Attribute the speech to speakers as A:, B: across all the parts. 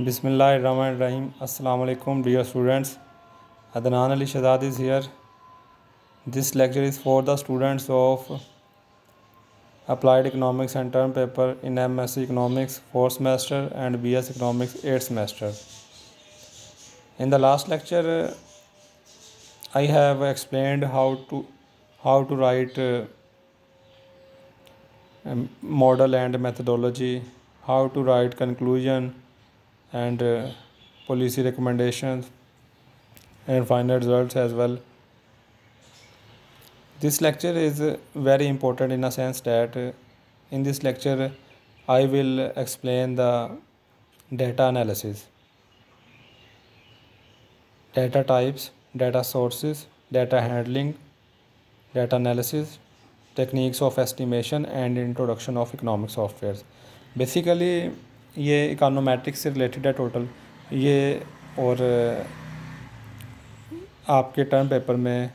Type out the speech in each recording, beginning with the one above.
A: Bismillahirrahmanirrahim. Assalamu alaikum dear students. Adnan Ali Shahzad is here. This lecture is for the students of Applied Economics and Term Paper in MSc Economics 4th semester and BS Economics 8th semester. In the last lecture I have explained how to write model and methodology, how to write conclusion and policy recommendations and final results as well. This lecture is very important in a sense that in this lecture I will explain the data analysis, data types, data sources, data handling, data analysis, techniques of estimation and introduction of economic softwares. Basically ये econometrics से related है total ये, और आपके term paper में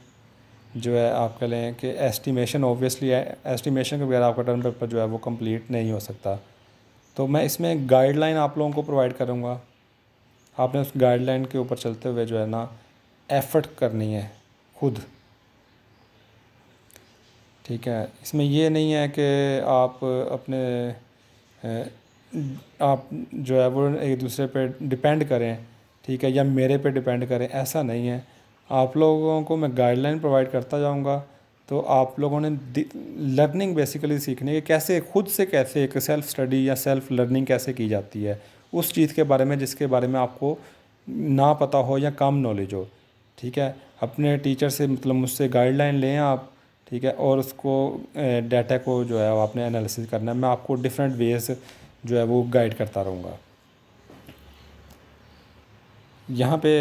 A: जो है आप कह लें कि एस्टिमेशन ऑब्वियसली है, एस्टिमेशन के बगैर आपका टर्म पेपर जो है वो कंप्लीट नहीं हो सकता। तो मैं इसमें गाइडलाइन आप लोगों को प्रोवाइड करूँगा, आपने उस गाइडलाइन के ऊपर चलते हुए जो है ना एफ़र्ट करनी है खुद, ठीक है। इसमें ये नहीं है कि आप आप जो है वो एक दूसरे पे डिपेंड करें, ठीक है, या मेरे पे डिपेंड करें, ऐसा नहीं है। आप लोगों को मैं गाइडलाइन प्रोवाइड करता जाऊंगा, तो आप लोगों ने लर्निंग बेसिकली सीखनी है कि कैसे खुद से कैसे एक सेल्फ़ स्टडी या सेल्फ़ लर्निंग कैसे की जाती है उस चीज़ के बारे में जिसके बारे में आपको ना पता हो या कम नॉलेज हो, ठीक है। अपने टीचर से मतलब मुझसे गाइडलाइन लें आप, ठीक है, और उसको डाटा को जो है आपने एनालिसिस करना है। मैं आपको डिफरेंट वेज़ जो है वो गाइड करता रहूँगा। यहाँ पे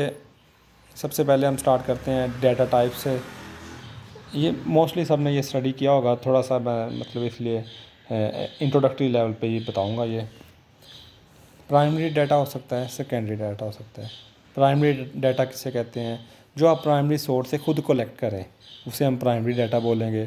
A: सबसे पहले हम स्टार्ट करते हैं डाटा टाइप से। ये मोस्टली सब ने ये स्टडी किया होगा, थोड़ा सा मैं मतलब इसलिए इंट्रोडक्टरी लेवल पे ये बताऊँगा। ये प्राइमरी डाटा हो सकता है, सेकेंडरी डाटा हो सकता है। प्राइमरी डाटा किसे कहते हैं? जो आप प्राइमरी सोर्स से खुद कलेक्ट करें उसे हम प्राइमरी डाटा बोलेंगे,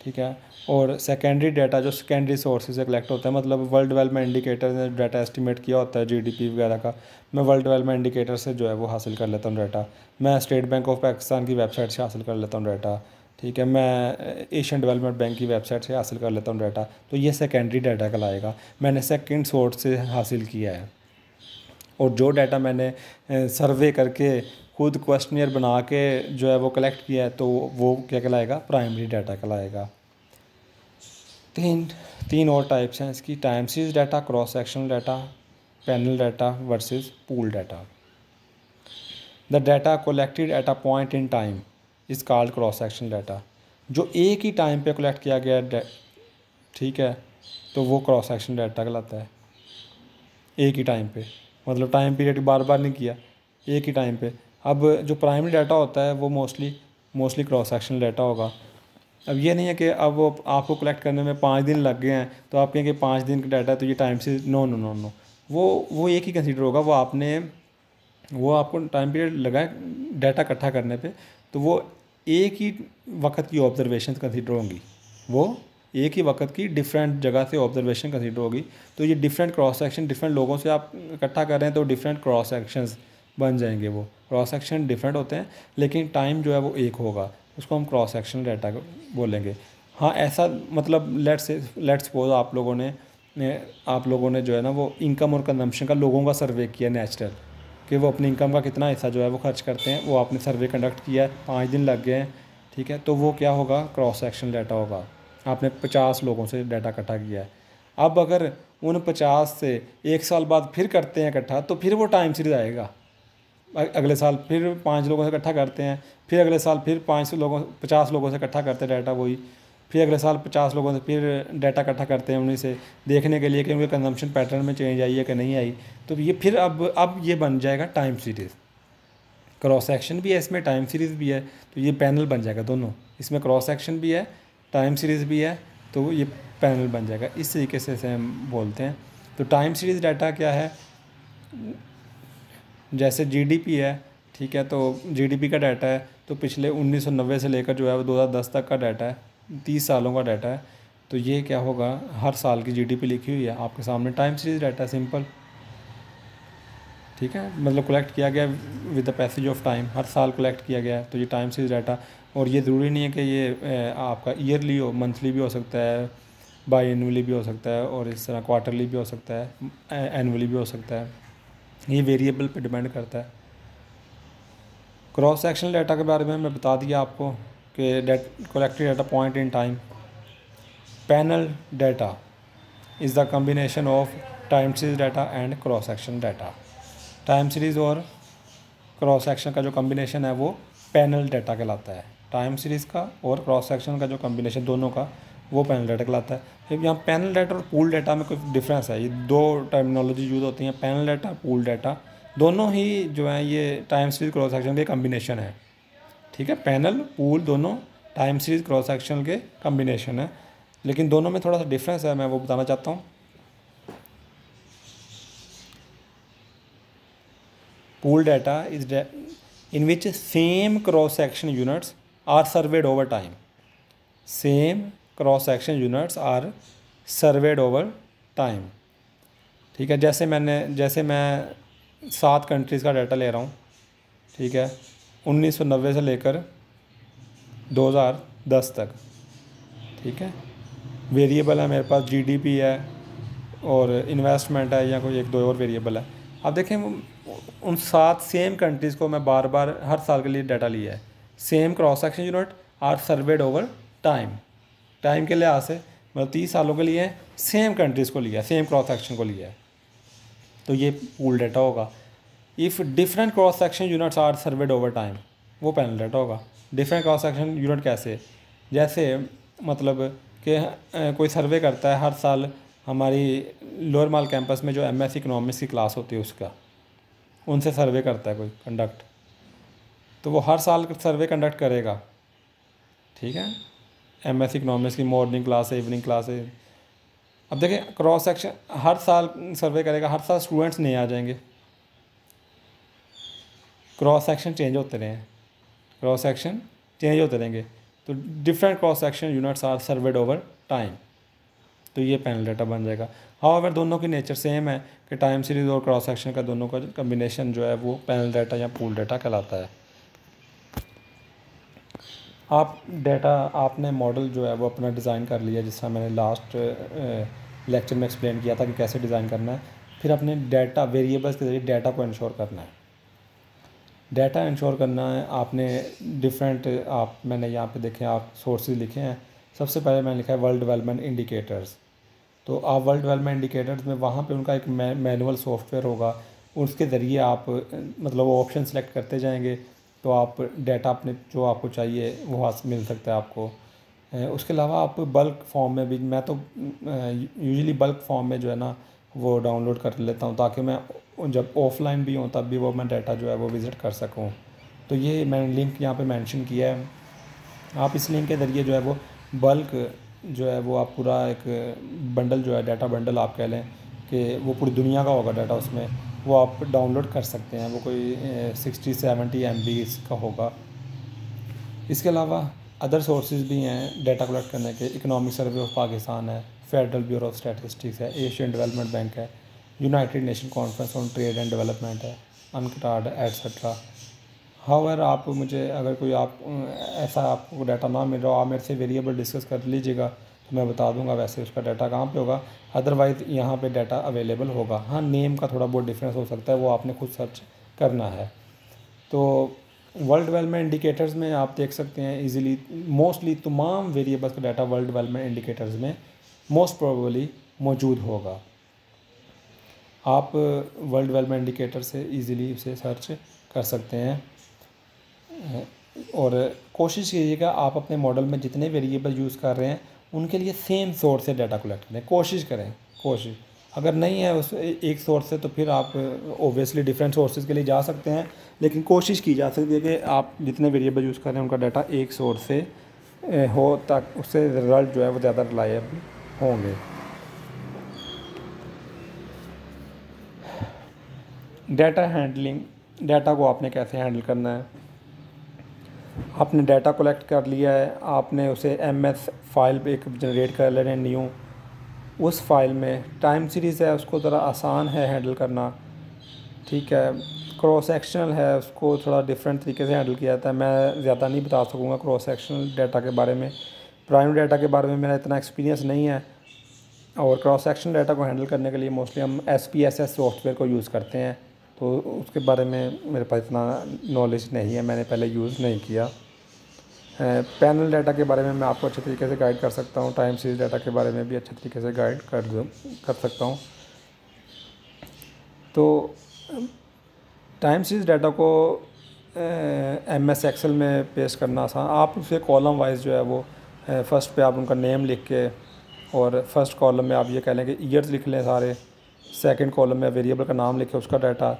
A: ठीक है। और सेकेंडरी डाटा जो सेकेंडरी सोर्सेज से कलेक्ट होता है, मतलब वर्ल्ड डेवलपमेंट इंडिकेटर ने डाटा एस्टिमेट किया होता है जीडीपी वगैरह का, मैं वर्ल्ड डेवलपमेंट इंडिकेटर से जो है वो हासिल कर लेता हूँ डाटा। मैं स्टेट बैंक ऑफ पाकिस्तान की वेबसाइट से हासिल कर लेता हूँ डाटा, ठीक है। मैं एशियन डेवलपमेंट बैंक की वेबसाइट से हासिल कर लेता हूँ डाटा। तो ये सेकेंडरी डाटा कहलाएगा, मैंने सेकेंड सोर्स से हासिल किया है। और जो डाटा मैंने सर्वे करके खुद क्वेश्चनियर बना के जो है वो कलेक्ट किया है, तो वो क्या कहलाएगा? प्राइमरी डाटा कहलाएगा। तीन और टाइप्स हैं इसकी: time series data, cross sectional data, panel data versus pool data. The data collected at a point in time is called cross sectional data. जो एक ही टाइम पे कलेक्ट किया गया, ठीक है, तो वो क्रॉस सेक्शनल डाटा कहलाता है। एक ही टाइम पे, मतलब टाइम पीरियड बार बार नहीं किया, एक ही टाइम पे। अब जो प्राइमरी डाटा होता है वो मोस्टली क्रॉस सेक्शनल डाटा होगा। अब ये नहीं है कि अब वो आपको कलेक्ट करने में 5 दिन लग गए हैं तो आप कहेंगे 5 दिन का डाटा तो ये टाइम से, नो नो नो नो, वो एक ही कंसीडर होगा। वो आपको टाइम पीरियड लगा है डाटा इकट्ठा करने पे, तो वो एक ही वक्त की ऑब्जर्वेशन कंसीडर होंगी, वो एक ही वक्त की डिफरेंट जगह से ऑब्जर्वेशन कंसीडर होगी। तो ये डिफरेंट क्रॉस सेक्शन, डिफरेंट लोगों से आप इकट्ठा कर रहे हैं तो डिफरेंट क्रॉस सेक्शंस बन जाएंगे। वो क्रॉस सेक्शन डिफरेंट होते हैं लेकिन टाइम जो है वो एक होगा, उसको हम क्रॉस सेक्शनल डाटा बोलेंगे। हाँ, ऐसा मतलब लेट्स सपोज आप लोगों ने जो है ना वो इनकम और कंजम्पशन का लोगों का सर्वे किया नेचुरल, कि वो अपनी इनकम का कितना हिस्सा जो है वो खर्च करते हैं, वो आपने सर्वे कंडक्ट किया है, 5 दिन लग गए हैं, ठीक है, तो वो क्या होगा? क्रॉस सेक्शनल डाटा होगा। आपने 50 लोगों से डाटा इकट्ठा किया है। अब अगर उन 50 से 1 साल बाद फिर करते हैं इकट्ठा, तो फिर वो टाइम सीरीज आएगा। अगले साल फिर 5 लोगों से इकट्ठा करते हैं, फिर अगले साल फिर 50 लोगों से इकट्ठा करते हैं डाटा वही, फिर अगले साल 50 लोगों से फिर डाटा इकट्ठा करते हैं उन्हीं से, देखने के लिए कि उनके कंजम्पशन पैटर्न में चेंज आई है कि नहीं आई। तो ये फिर अब ये बन जाएगा टाइम सीरीज़। क्रॉस सेक्शन भी है इसमें, टाइम सीरीज़ भी है, तो ये पैनल बन जाएगा दोनों। इसमें क्रॉस सेक्शन भी है, टाइम सीरीज़ भी है, तो ये पैनल बन जाएगा। इस तरीके से हम बोलते हैं। तो टाइम सीरीज़ डाटा क्या है? जैसे जीडीपी है, ठीक है, तो जीडीपी का डाटा है, तो पिछले 1990 से लेकर जो है वो 2010 तक का डाटा है, 30 सालों का डाटा है। तो ये क्या होगा? हर साल की जीडीपी लिखी हुई है आपके सामने, टाइम सीरीज़ डाटा, सिंपल। ठीक है, मतलब कलेक्ट किया गया with the passage of time, हर साल कलेक्ट किया गया, तो ये टाइम सीरीज डाटा। और ये ज़रूरी नहीं है कि ये आपका ईयरली हो, मंथली भी हो सकता है, बाई एनुअली भी हो सकता है, और इस तरह क्वार्टरली भी हो सकता है, एनुअली भी हो सकता है, ये वेरिएबल पे डिपेंड करता है। क्रॉस सेक्शनल डाटा के बारे में मैं बता दिया आपको कि collected data point in time. Panel data is the combination of time series data and cross section data. Time series और क्रॉस सेक्शन का जो कम्बिनेशन है वो पैनल डाटा कहलाता है। टाइम सीरीज़ का और क्रॉस सेक्शन का जो कम्बिनेशन दोनों का वो पैनल डाटा कहलाता है। जब यहाँ पैनल डाटा और पूल डाटा में कोई डिफरेंस है, ये दो टर्मिनोलॉजी यूज़ होती हैं, पैनल डाटा, पूल डाटा, दोनों ही जो है ये टाइम सीरीज क्रॉस सेक्शन के कम्बिनेशन है। ठीक है, पैनल पूल दोनों टाइम सीरीज क्रॉस सेक्शन के कम्बिनेशन है, लेकिन दोनों में थोड़ा सा डिफरेंस है, मैं वो बताना चाहता हूँ। Pool data is in which same cross section units are surveyed over time. Same cross section units are surveyed over time. ठीक है, जैसे मैं 7 कंट्रीज़ का डाटा ले रहा हूँ, ठीक है, 1990 से लेकर 2010 तक। ठीक है, वेरिएबल है मेरे पास, जीडीपी है और इन्वेस्टमेंट है, या कोई एक दो और वेरिएबल है। अब देखें उन 7 सेम कंट्रीज़ को मैं बार बार हर साल के लिए डाटा लिया है। Same cross section unit are surveyed over time, time के लिहाज से मतलब 30 सालों के लिए सेम कंट्रीज़ को लिया है, सेम क्रॉस सेक्शन को लिया है, तो ये पूल डाटा होगा। If different cross section units are surveyed over time, वो पैनल डाटा होगा। डिफरेंट क्रॉस सेक्शन यूनिट कैसे, जैसे मतलब कि कोई सर्वे करता है हर साल, हमारी लोअर माल कैंपस में जो एमएस इकोनॉमिक्स की क्लास होती है उसका, उनसे सर्वे करता है कोई कंडक्ट, तो वो हर साल सर्वे कंडक्ट करेगा। ठीक है, एमएस इकोनॉमिक्स की मॉर्निंग क्लास है, इवनिंग क्लास है। अब देखें क्रॉस सेक्शन हर साल सर्वे करेगा, हर साल स्टूडेंट्स नहीं आ जाएंगे, क्रॉस सेक्शन चेंज होते रहें, क्रॉस सेक्शन चेंज होते रहेंगे, तो different cross section units are surveyed over time, तो ये पैनल डाटा बन जाएगा। हाउएवर दोनों की नेचर सेम है कि टाइम सीरीज़ और क्रॉस सेक्शन का दोनों का कम्बिनेशन जो है वो पैनल डाटा या पूल डाटा कहलाता है। आप डाटा आपने मॉडल जो है वो अपना डिज़ाइन कर लिया, जिसका मैंने लास्ट लेक्चर में एक्सप्लेन किया था कि कैसे डिज़ाइन करना है। फिर अपने डाटा वेरिएबल्स के ज़रिए डाटा को इंश्योर करना है। डाटा इंश्योर करना है आपने डिफरेंट, आप मैंने यहाँ पे देखें आप सोर्सेज लिखे हैं। सबसे पहले मैंने लिखा है वर्ल्ड डेवलपमेंट इंडिकेटर्स। तो आप वर्ल्ड डेवलपमेंट इंडिकेटर्स में वहाँ पे उनका एक मैनुअल सॉफ्टवेयर होगा, उसके ज़रिए आप मतलब वो ऑप्शन सेलेक्ट करते जाएंगे, तो आप डाटा अपने जो आपको चाहिए वो मिल सकता है आपको। उसके अलावा आप बल्क फॉर्म में भी, मैं तो यूजुअली बल्क फॉर्म में जो है ना वो डाउनलोड कर लेता हूँ, ताकि मैं जब ऑफलाइन भी हूँ तब भी वो मैं डाटा जो है वो विज़िट कर सकूँ। तो ये मैंने लिंक यहाँ पे मेंशन किया है, आप इस लिंक के ज़रिए जो है वो बल्क जो है वो आप पूरा एक बंडल जो है, डाटा बंडल आप कह लें कि वो पूरी दुनिया का होगा डाटा, उसमें वो आप डाउनलोड कर सकते हैं। वो कोई 60-70 MB का होगा। इसके अलावा अदर सोर्सेज भी हैं डाटा कलेक्ट करने के। इकोनॉमिक सर्वे ऑफ पाकिस्तान है, फेडरल ब्यूरो ऑफ स्टैटिस्टिक्स है, एशियन डेवलपमेंट बैंक है, United nation conference on trade and development है, अनकटार्ड एट्सट्रा। हाउएवर आप मुझे अगर कोई आप ऐसा आपको डाटा ना मिल रहा हो, आप मेरे से वेरिएबल डिस्कस कर लीजिएगा, तो मैं बता दूंगा वैसे उसका डाटा कहाँ पे होगा। अदरवाइज़ यहाँ पे डाटा अवेलेबल होगा। हाँ, नेम का थोड़ा बहुत डिफरेंस हो सकता है, वो आपने खुद सर्च करना है। तो वर्ल्ड डेवलपमेंट इंडिकेटर्स में आप देख सकते हैं इजीली, मोस्टली तमाम वेरिएबल्स का डाटा वर्ल्ड डेवलपमेंट इंडिकेटर्स में मोस्ट प्रोबेबली मौजूद होगा। आप वर्ल्ड डेवलपमेंट इंडिकेटर से इजीली उसे सर्च कर सकते हैं। और कोशिश कीजिएगा आप अपने मॉडल में जितने वेरिएबल यूज़ कर रहे हैं उनके लिए सेम सोर्स से डाटा कलेक्ट करें, कोशिश करें। अगर नहीं है उस एक सोर्स से, तो फिर आप ओबियसली डिफरेंट सोर्सेज के लिए जा सकते हैं, लेकिन कोशिश की जा सकती है कि आप जितने वेरिएबल यूज़ कर रहे हैं उनका डाटा एक सोर्स से हो, ताकि उससे रिज़ल्ट जो है वो ज़्यादा रिलायबल होंगे। डाटा हैंडलिंग, डाटा को आपने कैसे हैंडल करना है। आपने डाटा कलेक्ट कर लिया है, आपने उसे एमएस फाइल पे एक जनरेट कर लेना है न्यू। उस फाइल में टाइम सीरीज़ है, उसको ज़रा आसान है हैंडल करना, ठीक है। क्रॉस सेक्शनल है, उसको थोड़ा डिफरेंट तरीके से हैंडल किया जाता है। मैं ज़्यादा नहीं बता सकूँगा क्रॉस सेक्शनल डाटा के बारे में, प्राइमरी डाटा के बारे में मेरा इतना एक्सपीरियंस नहीं है। और क्रॉस सेक्शनल डाटा को हैंडल करने के लिए मोस्टली हम SPSS सॉफ्टवेयर को यूज़ करते हैं, तो उसके बारे में मेरे पास इतना नॉलेज नहीं है, मैंने पहले यूज़ नहीं किया। पैनल डाटा के बारे में मैं आपको अच्छे तरीके से गाइड कर सकता हूँ, टाइम सीरीज़ डाटा के बारे में भी अच्छे तरीके से गाइड कर सकता हूँ। तो टाइम सीरीज़ डाटा को MS एक्सेल में पेश करना आसान। आप उसे कॉलम वाइज जो है वो फर्स्ट पे आप उनका नेम लिख के, और फर्स्ट कॉलम में आप ये कह लें कि ईयर्स लिख लें सारे, सेकंड कॉलम में वेरिएबल का नाम लिखें उसका डाटा,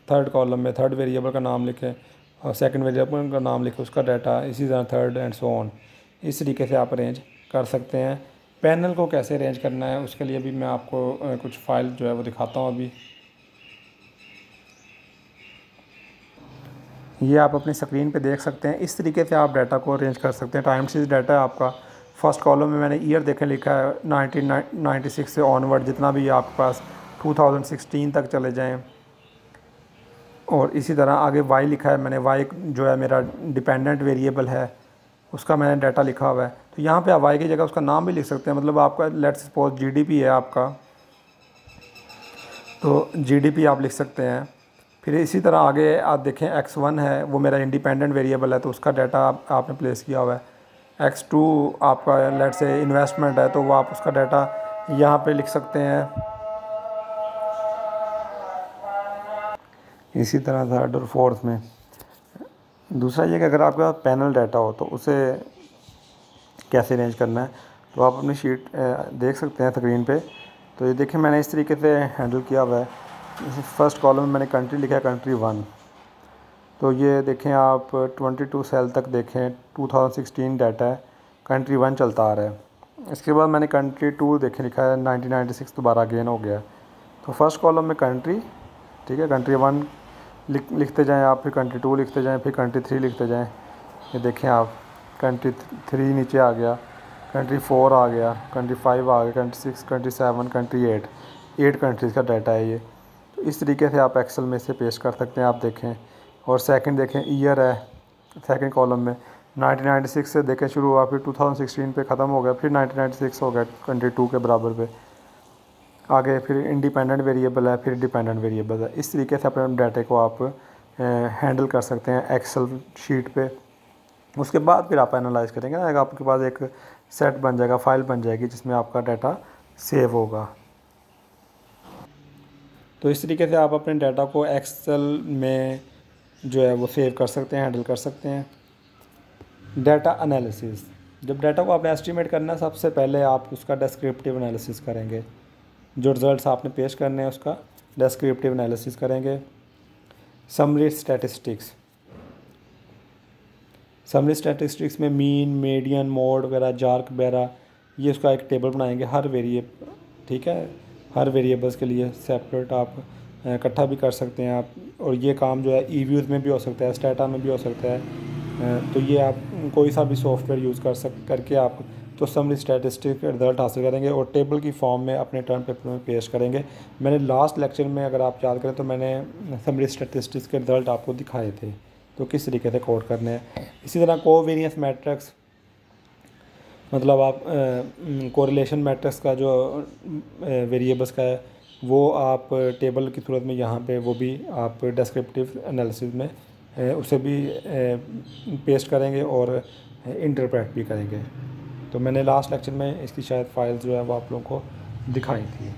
A: थर्ड कॉलम में थर्ड वेरिएबल का नाम लिखें और सेकंड वेरिएबल का नाम लिखें उसका डाटा, इसी तरह थर्ड एंड सो ऑन। इस तरीके से आप अरेंज कर सकते हैं। पैनल को कैसे अरेंज करना है उसके लिए भी मैं आपको कुछ फ़ाइल जो है वो दिखाता हूँ अभी। ये आप अपनी स्क्रीन पे देख सकते हैं। इस तरीके से आप डाटा को अरेंज कर सकते हैं। टाइम सीरीज़ डाटा है आपका। फर्स्ट कॉलम में मैंने ईयर देखें लिखा है 1996 से ऑनवर्ड, जितना भी आपके पास 2016 तक चले जाएं। और इसी तरह आगे वाई लिखा है मैंने, वाई जो है मेरा डिपेंडेंट वेरिएबल है, उसका मैंने डाटा लिखा हुआ है। तो यहाँ पे आप वाई की जगह उसका नाम भी लिख सकते हैं। मतलब आपका लेट्स सपोज GDP है आपका, तो GDP आप लिख सकते हैं। फिर इसी तरह आगे आप देखें X1 है, वो मेरा इंडिपेंडेंट वेरिएबल है, तो उसका डाटा आपने प्लेस किया हुआ है। X2 आपका लेट से इन्वेस्टमेंट है, तो वो आप उसका डाटा यहाँ पे लिख सकते हैं। इसी तरह थर्ड और फोर्थ में। दूसरा ये कि अगर आपके पास पैनल डाटा हो तो उसे कैसे अरेंज करना है, तो आप अपनी शीट देख सकते हैं स्क्रीन पे। तो ये देखें मैंने इस तरीके से हैंडल किया हुआ है। फर्स्ट कॉलम में मैंने कंट्री लिखा है, कंट्री 1। तो ये देखें आप 22 सेल तक देखें, 2016 डाटा है, कंट्री 1 चलता आ रहा है। इसके बाद मैंने कंट्री 2 देखें लिखा है 1996 दोबारा अगेन हो गया। तो फर्स्ट कॉलम में कंट्री, ठीक है, कंट्री 1 लिखते जाएं आप, फिर कंट्री 2 लिखते जाएं, फिर कंट्री 3 लिखते जाएं। ये देखें आप, कंट्री 3 नीचे आ गया, कंट्री 4 आ गया, कंट्री 5 आ गया, कंट्री 6, कंट्री 7, कंट्री 8 कंट्रीज़ का डाटा है ये। तो इस तरीके से आप एक्सेल में इसे पेश कर सकते हैं। आप देखें, और सेकंड देखें ईयर है सेकंड कॉलम में, 1996 से देखें शुरू हुआ, फिर 2016 पे ख़त्म हो गया, फिर 1996 हो गया कंट्री 2 के बराबर पे आगे, फिर इंडिपेंडेंट वेरिएबल है, फिर डिपेंडेंट वेरिएबल है। इस तरीके से अपने डाटे को आप हैंडल कर सकते हैं एक्सेल शीट पे। उसके बाद फिर आप एनालाइज करेंगे ना, आपके पास एक सेट बन जाएगा, फाइल बन जाएगी जिसमें आपका डाटा सेव होगा। तो इस तरीके से आप अपने डाटा को एक्सेल में जो है वो सेव कर सकते हैं, हैंडल कर सकते हैं। डाटा एनालिसिस, जब डाटा को आपने एस्टिमेट करना है, सबसे पहले आप उसका डिस्क्रिप्टिव एनालिसिस करेंगे। जो रिज़ल्ट्स आपने पेश करने हैं उसका डिस्क्रिप्टिव एनालिसिस करेंगे। समरी स्टैटिस्टिक्स, समरी स्टैटिस्टिक्स में मीन, मीडियन, मोड वगैरह, जार्क वगैरह, ये उसका एक टेबल बनाएंगे हर वेरिएबल, ठीक है, हर वेरिएबल्स के लिए सेपरेट आप इकट्ठा भी कर सकते हैं आप। और ये काम जो है ईव्यूज़ में भी हो सकता है, स्टाटा में भी हो सकता है। तो ये आप कोई सा भी सॉफ्टवेयर यूज़ करके आप तो समरी स्टैटिस्टिक रिज़ल्ट हासिल करेंगे और टेबल की फॉर्म में अपने टर्म पेपर में पेश करेंगे। मैंने लास्ट लेक्चर में, अगर आप याद करें, तो मैंने समरी स्टैटिस्टिक्स के रिज़ल्ट आपको दिखाए थे, तो किस तरीके से कोड करने हैं। इसी तरह कोवेरिएंस मैट्रिक्स, मतलब आप कोरिलेशन मैट्रिक्स का जो वेरिएबल्स का है वो आप टेबल की सूरत में यहाँ पे वो भी आप डिस्क्रिप्टिव एनालिसिस में उसे भी पेस्ट करेंगे और इंटरप्रेट भी करेंगे। तो मैंने लास्ट लेक्चर में इसकी शायद फाइल्स जो है वो आप लोगों को दिखाई थी।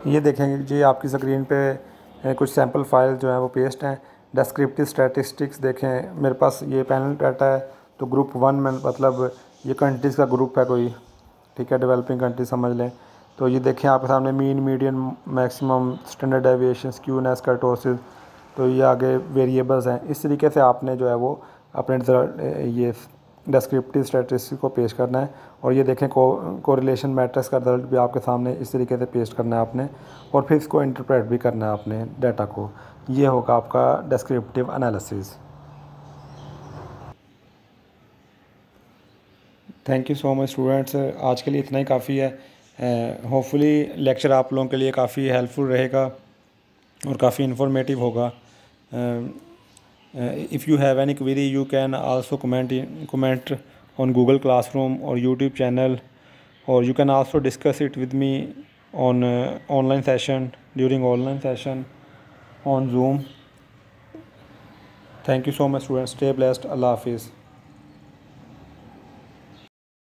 A: ये देखेंगे जी आपकी स्क्रीन पे कुछ सैम्पल फाइल जो है वो पेस्ट हैं। डिस्क्रिप्टिव स्टैटिस्टिक्स देखें, मेरे पास ये पैनल डाटा है, तो ग्रुप 1 में मतलब ये कंट्रीज़ का ग्रुप है कोई, ठीक है, डेवलपिंग कंट्री समझ लें। तो ये देखें आपके सामने mean, median, maximum, standard deviation, skewness, kurtosis, तो ये आगे वेरिएबल्स हैं। इस तरीके से आपने जो है वो अपने ये डिस्क्रिप्टिव स्टैटिस्टिक्स को पेश करना है। और ये देखें कोरिलेशन मैट्रिक्स का रिजल्ट भी आपके सामने इस तरीके से पेश करना है आपने, और फिर इसको इंटरप्रेट भी करना है आपने डाटा को। ये होगा आपका descriptive analysis. Thank you so much students, आज के लिए इतना ही काफ़ी है। होपफुली लेक्चर आप लोगों के लिए काफ़ी हेल्पफुल रहेगा और काफ़ी इंफॉर्मेटिव होगा. If you have any query, you can also comment on Google Classroom or YouTube channel, or you can also discuss it with me on online session, during online session on Zoom. Thank you so much, students. Stay blessed. Allah Hafiz.